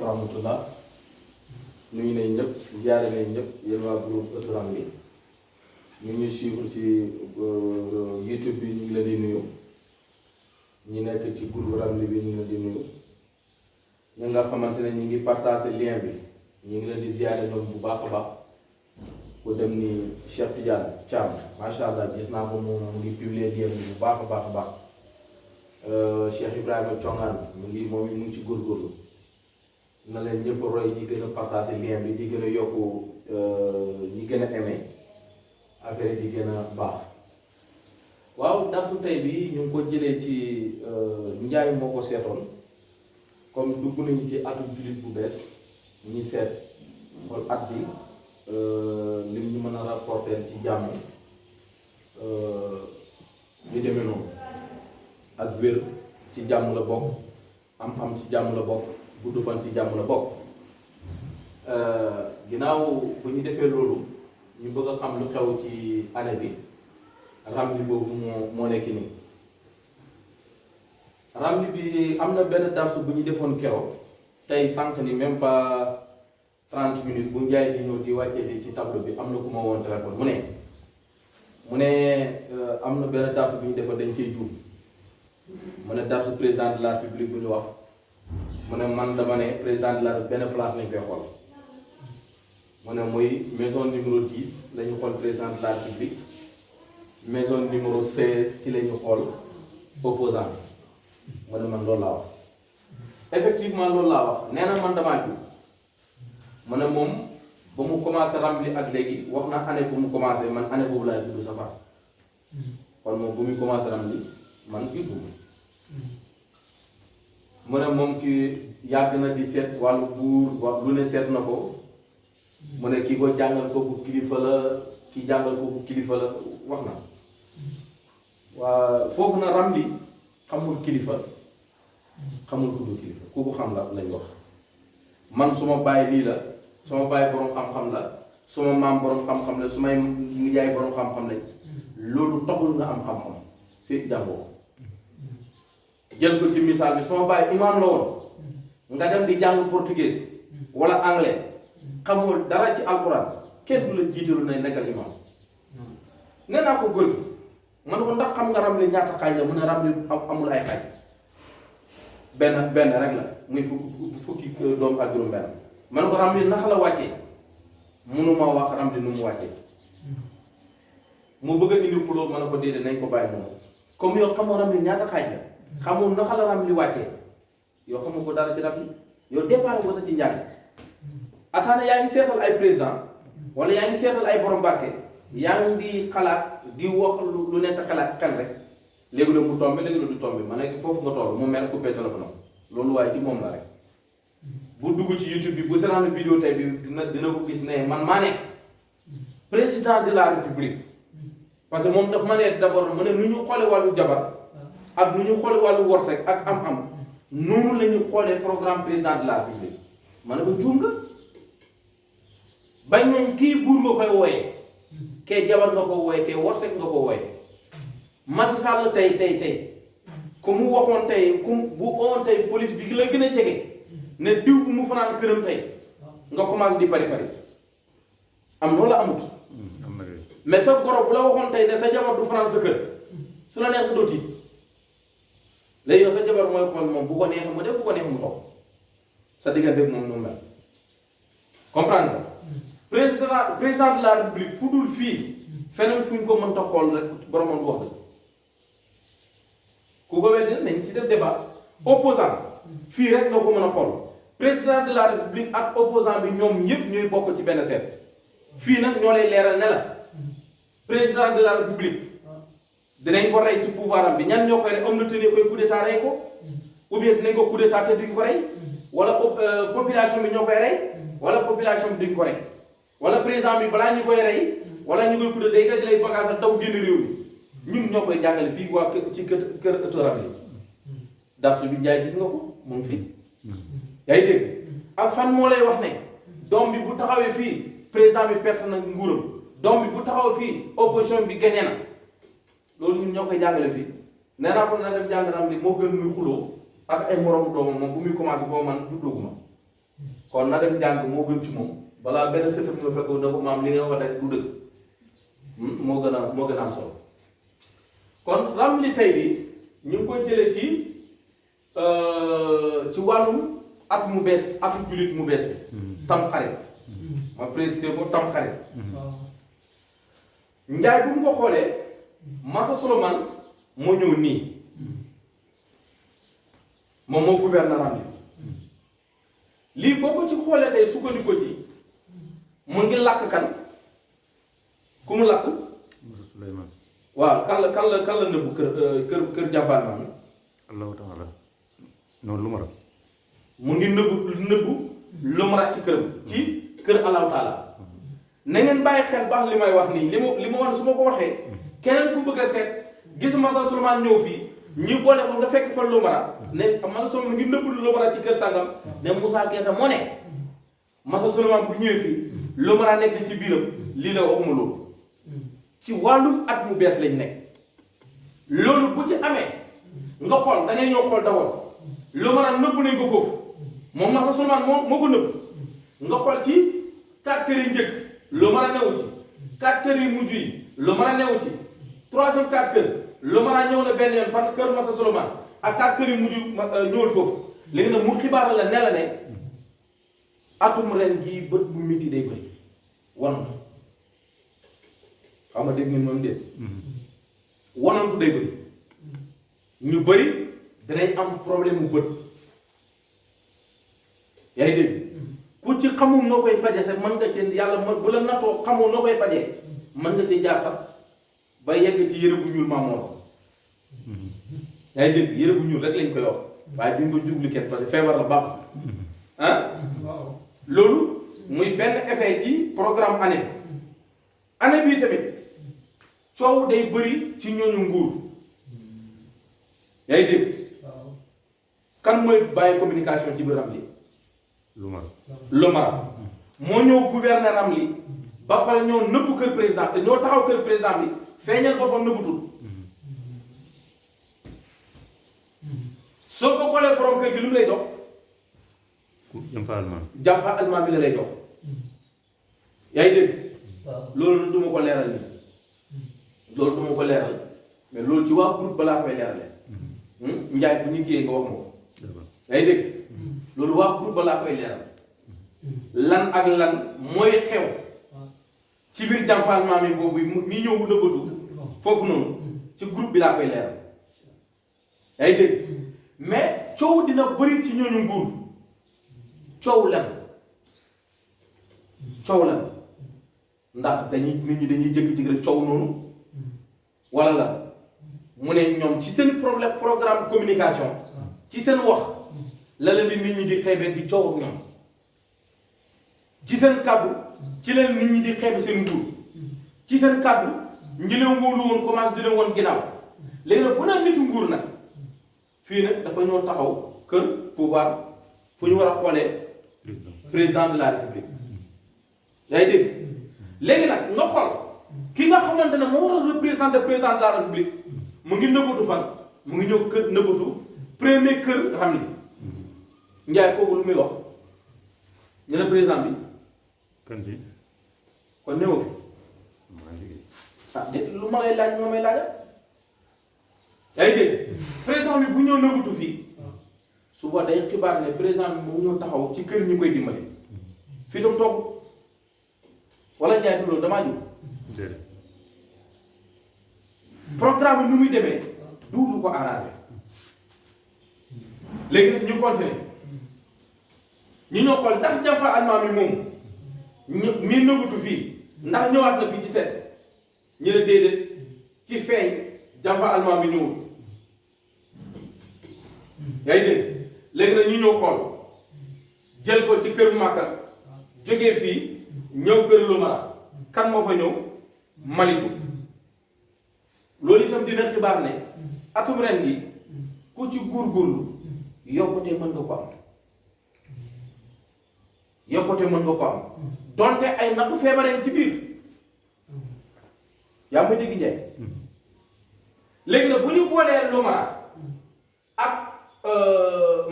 wa rahmatullah nuyu nañ ñëpp ziare nañ ñëpp yéen waa groupe Ëttu Ramli ñu ñuy suivre ci YouTube bi ñu ngi leen di nuyu ñi nekk ci groupe Ramli bi ñu ngi leen di nuyu ñi nga xamante ne ñu ngi partagé lien bi ñu ngi leen di ziare ñoom bu baax a baax ku dem ni Cheikh Tidiane Thiam macha allah gis naa ko mu ngi publier lien bi bu baax a baax a baax Cheikh Ibrahima Thiongaan mu ngi ci góorgóorlu na leen ñëpp roy ñi gën a partagé lien bi di gën a yokku ñi gën a aimé affaire di gën a baax waaw dafu tey bi ñu ngi ko jëlee ci Njaay moo ko seetoon comme dugg nañu ci atum jullit bu bees ñi seet xool at bi lim ñu mën a rapporter ci jàmm ñu demee noonu ak wér ci jàmm la bokk am ci jàmm la bokk gudd fan ci jàmm la bokk ginnaaw bu ñu defee loolu ñu bëgg a xam lu xew ci année bi Ramli boobu moo nekk nii Ramli bi am na benn darsu bu ñu defoon keroog tey sànq ni même pas 30 minutes bu njaay di ñëw di wàccee li ci tableau bi am na ku ma woon téléphone mu ne am na benn darsu bu ñu defoon dañ cey juum mu ne darsu président de la République bu ñu wax mu ne man dama ne président de la benn place lañ koy xool mu ne mooy maison numéro 10 la ñu xool président de la République maison numéro 16 ci la ñu xool opposant mu ne man loolu laa wax effectivement loolu laa wax nee na man damaa ju mu ne moom ba mu commencé Ramli ak léegi wax na année bu mu commencé man année boobu laay tudd safar kon moom bu muy commencé Ramli man juddu mu ne moom ki yàgg na di seet wàllu buur wax lu ne seet na ko mu ne kii ko jàngal ko bu kilifa la ki jàngal ko bu kilifa la wax na waa foofu na Ramli xamul kilifa xamul ku dul kilifa ku ko xam la lañ wax man suma baay lii la suma baay boroom xam-xam la suma maam boroom xam-xam la sumay nijaay boroom xam-xam lañ loolu taxul nga am xam-xam fii jàngoo jël ko ci misaal bi suma baay imaam la woon nga dem di jàng portugais wala anglais xamul dara ci alxuraan kenn du la jiitalu na nekkal imaam nee naa ko góor gi man ko ndax xam nga Ramli ñaata xaaj la mu ne Ramli amul ay xaaj benn rek la muy fukki doom ak juróom benn man ko Ramli nax la wàccee mënuma wax Ramli nu mu wàccee mu bëgg a indi xuloo ma ne ko déedéet nañ ko bàyyi moom comme yow xamoo Ramli ñaata xaaj la xamul naka la Ramli wàccee yow xamoo ko dara ci Ramli yow départ ko sa ci njàng ataana yaa ngi seetal ay président wala yaa ngi seetal ay borom barke yaa ngi di xalaat di wax lu ne sa xalaat xel rek léegi la mu tombé léegi la du tombé ma ne foofu nga toll mu mel coupé téléphone loolu waaye ci moom la rek bu dugg ci YouTube bi bu seetaan vidéo tey bi dina ko gis ne man maa ne président de la République parce que moom daf ma ne d'abord mu ne nu ñu xoole wàllu jabar ak nu ñu xoole wàllu worsek ak am-am noonu la ñu xoolee programme président de la République ma ne ko juum nga bañ nañ kii buur nga koy wooyee kee jabar nga ko wooyee kee worsek nga ko wooyee Macky Sall tey ku mu waxoon tey ku bu oon tey police bi la gën a jege ne diw bu mu fanaan këram tey nga commencé di pari am loolu la amut mais sa goro bu la waxoon tey ne sa jabar du fanaan sa kër su la neex sa doo tiit léegi yow sa jabar mooy xool moom bu ko neexee mu def bu ko neexee mu toog sa diggante moom noonu mel comprendre nga président de la République fu dul fii feneen fu ñu ko mënta xool rek boromam du wax dëgg ku ko weddi nañ si def débat opposant fii rek nga ko mën a xool président de la République ak opposant bi ñoom ñëpp ñooy bokk ci benn seet fii nag ñoo lay leeral ne la président de la République dinañ ko rey ci pouvoir am bi ñan ñoo koy rey am na tënee koy coup d'état rey ko ou bien dinañ ko coup d'état te duñ ko rey wala population bi ñoo koy rey wala population bi duñ ko rey wala président bi balaa ñu koy rey wala ñu koy coup day dajale bagage ak daw génn réew mi ñun ñoo koy jàngale fii waa ci kër Ëttu Ramli darsu bi Njaay gis nga ko mu ngi fii yaa ngi dégg ak fan moo lay wax ne doom bi bu taxawee fii président bi perte na nguuram doom bi bu taxawee fii opposition bi gagné na loolu ñun ñoo koy jàngale fii nee naa ko na dem jàng Ramli moo gën muy xuloo ak ay moromu doomam moom bu muy commencé boo man juddooguma kon na dem jàng moo gën ci moom balaa benn sëtëm nga fekk na ko maam li nga wax rek du dëgg moo gën a am solo kon Ramli tey bi ñu ngi koy jëlee ci wàllum at mu bees atu jullit mu bees bi tam xarit ma précisé ko tam xarit njaay bu mu ko xoolee Massa Solomane moo ñëw nii moom moo gouverneur Ramli lii boo ko ci xoolee tey sukkandiku ci mu ngi làkk kan ku mu làkk waaw kan la nëbbu kër jàmbaan maam allahu taala non lu ma rab mu ngi nëbbu lu ma rab ci këram ci kër allahu taala na ngeen bàyyi xel baax li may wax nii li ma wax su ma ko waxee keneen ku bëgg a seet gis Massa Solomane ñëw fii ñu boole ko nga fekk fa lu ma rab ne Massa Solomane ngi nëbbu lu ma rab ci kër sàngam ne Moussa Keita moo ne Massa Solomane bu ñëwee fii lu ma rab nekk ci biiram lii la waxuma loolu ci wàllum at mu bees lañ nekk loolu bu ci amee nga xool da ngay ñëw xool d'abord lu ma naan nëbb nañ ko foofu moom Massa Solomane moo ko nëbb nga xool ci 4 kër yi njëkk lu ma naan newu ci 4 kër yi mujj yi lu ma naan newu ci 3e 4 kër lu ma naan ñëw na benn yoon fan kër Massa Solomane ak 4 kër yi mujj ñëwul foofu léegi nag mu xibaar la ne la ne atum ren gii bët bu miti day bëri wanantu xam nga dégg ngeen moom déet wanantu day bëri ñu bëri danañ am problème mu bët yaa ngi dégg ku ci xamul noo koy faje sax mën nga ci yàlla bu la nattoo xamul noo koy fajee mën nga ci jaar sax ba yegg ci yére bu ñuul maamoon yaa ngi dégg yére bu ñuul rek lañ koy wax waaye duñ ko jublu kenn parce que feebar la baax ah loolu muy benn effet ci programme année bii tamit coow day bëri ci ñooñu nguur yaa ngi dégg kan mooy bàyyi communication ci biir Ramli lu mara moo ñëw gouverneur Ramli ba pare ñoo nëbb kër président te ñoo taxaw kër président bi feeñal boppam nëbbutul soo ko xoolee borom kër gi lu mu lay dox jàmm fa almaan bi la lay dox yaa ngi dégg loolu du ma ko leeral nii loolu du ma ko leeral mais loolu ci waa groupe balaa koy leerale njaay bu ñu géeyee nga wax ma ko yaa ngi dégg loolu waa groupe balaa koy leeral lan ak lan mooy xew ci biir jàmpalement mi boobu mi ñëw nëbbatu foofu noonu ci groupe bi laa koy leeral yaa ngi dégg mais coow dina bëri ci ñooñu nguur coow lan ndax nit ñi dañuy jëkk-jëkk rek coow noonu wala la mu ne ñoom ci seen programme communication ci seen wax la leen di nit ñi di xeebe di coow ak ñoom ci seen kàddu ci leen nit ñi di xeebe seen nguur ci seen kàddu ñi leen wóolu woon commencé di leen woon ginnaaw léegi nag bu naa nitu nguur nag fii nag dafa ñoo taxaw kër pouvoir fu ñu war a xoolee président de la république yaa ngi dégg léegi nag nga xool ki nga xamante ne moo war a représenter président de la république mu ngi nëbbatu fan mu ngi ñëw kër nëbbatu premier kër Ramli njaay kooku lu muy wax ñu ne président bi kan bi kon néew fi ah de lu ma lay laaj nga may laajal yaa ngi dégg président bi bu ñëw nëbbatu fii suba day xibaar ne président bi mu ñëw taxaw ci kër ñu koy dimbali fii tam toog wala njaay du loolu damaa jóg programme bi nu muy demee du ko arrangé léegi nag ñu continuer ñu ñoo xool ndax Jamfa almaami moom mi nëbbatu fii ndax ñëwaat na fii ci seet ñu ne déedéet ci feeñ Jamfa almaami ñëwul yaa ngi dégg léegi nag ñu ñëw xool jël ko ci kër Màkka jógee fii ñëw kër Lomara kan moo fa ñëw Maliku loolu itam dina xibaar ne atum ren gi ku ci góorgóorlu yokkute mën nga ko am donte ay nattu feebaree ci biir yaa may dégg njaay léegi nag bu ñu boolee Lomara ak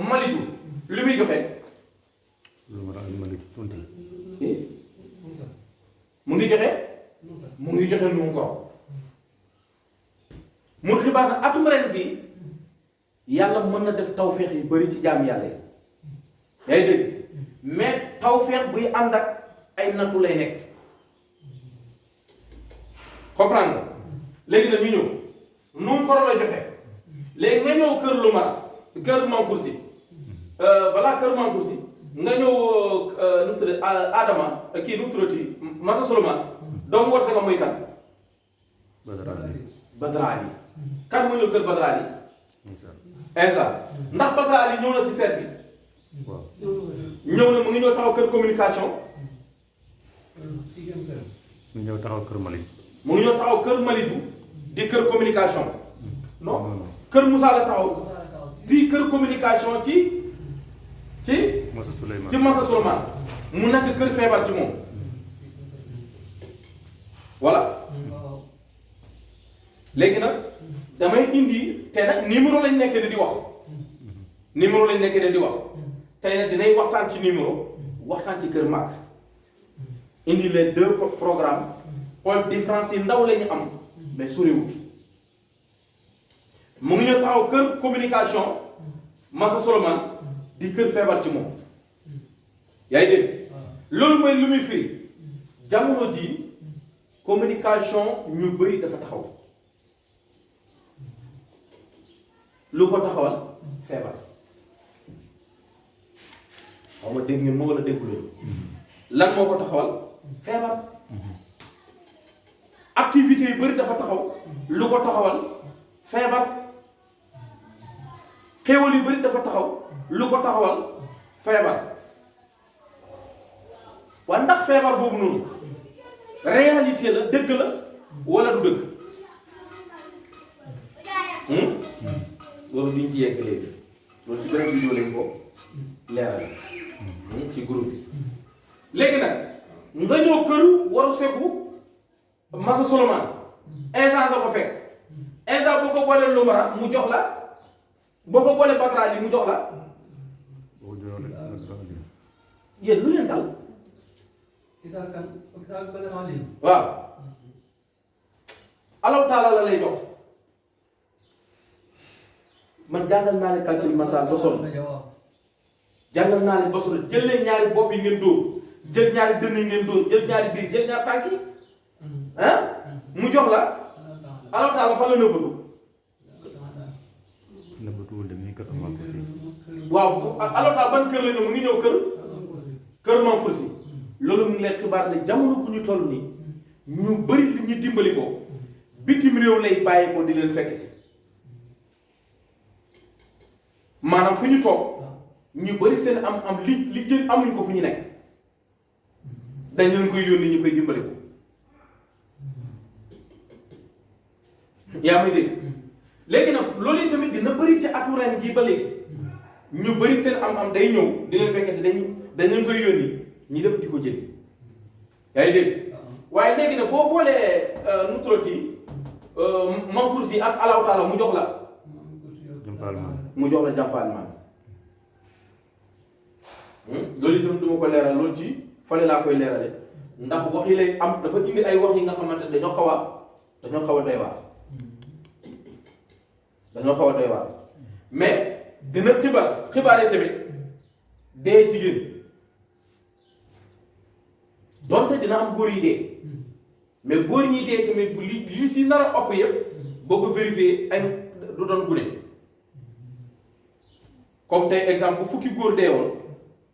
Maliku li muy joxe lu mar ak Malick Tunti mu ngi joxe nu mu ko mu xibaar na atum ren gi yàlla mën na def tawféex yu bari ci jaam yàlla yi yaa ngi dégg mais tawféex buy ànd ak ay nattu lay nekk comprendre nga léegi nag ñu ñëw nu mu ko la joxe léegi nga ñëw kër lu mar kër Mankoursi balaa kër Mankoursi nga ñëw nu mu tuddee Adama kii nu mu tuddati Massa Souleymane doomu war sa nga muy kan Badara Ali kan mu ñëw kër Badara Ali Insa ndax Badara Ali ñëw na ci seet bi ñëw na mu ngi ñëw taxaw kër communication mu ñëw taxaw kër Malick mu ngi ñëw taxaw kër Malibu di kër communication non kër Moussa la taxaw di kër communication ci Massa Souleymane ci Massa Souleymane mu nekk kër feebar ci moom voilà léegi nag damay indi te nag numéro lañ nekk ne di wax tey nag dinañ waxtaan ci numéro waxtaan ci kër Mag indi les deux programmes xool différence yi ndaw la ñu am mais soriwut mu ngi ñëw taxaw kër communication Massa Souleymane di kër feebar ci moom yaa ngi dégg loolu mooy lu muy firi jamono jii communication ñu bëri dafa taxaw lu ko taxawal feebar xaw ma dégg ngeen moo wala déggu leen lan moo ko taxawal feebar activité yu bëri dafa taxaw lu ko taxawal feebar xéewal yu bëri dafa taxaw lu ko taxawal feebar waaye ndax feebar boobu noonu réalité la dëgg la wala du dëgg loolu duñ ci yegg léegi loolu ci beneen vidéo lañ ko leeral ci groupe bi léegi nag nga ñëw kër waru seku Massa Souleymane Insa nga fa fekk Insa boo ko boolee Lumara mu jox la boo ko boolee Badara Ali mu jox la yéen lu leen dal waaw Allah taala la lay jox man jàngal naa leen calcul mental ba sonn jàngal naa leen ba sonn jël leen ñaari bopp yi ngeen dóor jël ñaari dënn yi ngeen dóor jël ñaari biir jël ñaari tànk yi mu jox la Allah taala fan la nëbbatu nëbbatuwul de mi ngi kër Mankoursi waaw Allah taala ban kër la ñëw mu ngi ñëw kër Mankoursi loolu mu ngi leen xibaar ne jamono bu ñu toll nii ñu bëri li ñu dimbali ko bitim réew lay bàyyi ko di leen fekk si maanaam fi ñu toog ñu bëri seen am li jën amuñ ko fu ñu nekk dañ leen koy yónni ñu koy dimbali ko yaa may dégg léegi nag loolu yi tamit dina bëri ci atu ren gii ba léegi ñu bëri seen am day ñëw di leen fekk si dañ leen koy yónni ñi dem di ko jël yaa ngi dégg waaye léegi nag boo boolee nutroti Mankoursi ak Allah taala mu jox la jàmpaal man loolu itam duma ko leeral loolu ci fale laa koy leerale ndax wax yi lay am dafa indi ay wax yi nga xamante ne dañoo xaw a doy waar mais dina xibaare tamit dee jigéen donte dina am góor yi dee mais góor ñi dee tamit bu li si nar a opp yëpp boo ko vérifier ay du doon gune comme tey exemple bu fukki góor dee woon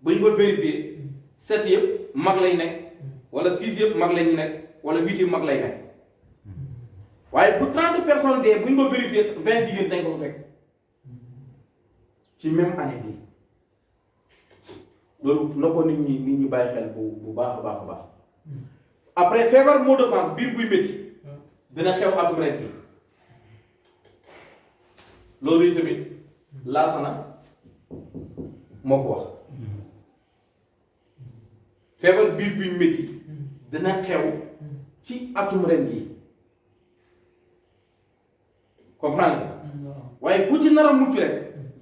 ba ñu ko vérifier 7 yëpp mag lay nekk wala 6 yëpp mag lañu nekk wala 8 yëpp mag lay nekk waaye bu 30 personnes dee bu ñu ko vérifier 20 jigéen dañ ko fekk ci même année bi loolu na ko nit ñi bàyyi xel bu baax a baax après feebar moo de vent biir buy métti dina xew atum ren bi loolu yi tamit laasana moo ko wax feebar biir buy métti dina xew ci atum ren gi comprendre nga waaye ku ci nar a mucc rek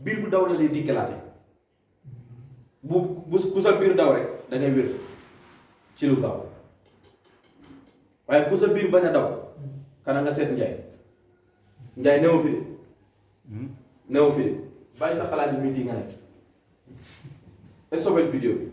biir bu daw la lay dikkalaate bu ku sa biir daw rek da ngay wér ci lu gaaw waaye ku sa biir bañ a daw kana nga seet njaay newu fi de bàyyi sa xalaat yi muy di nga nekk et sobel vidéo bi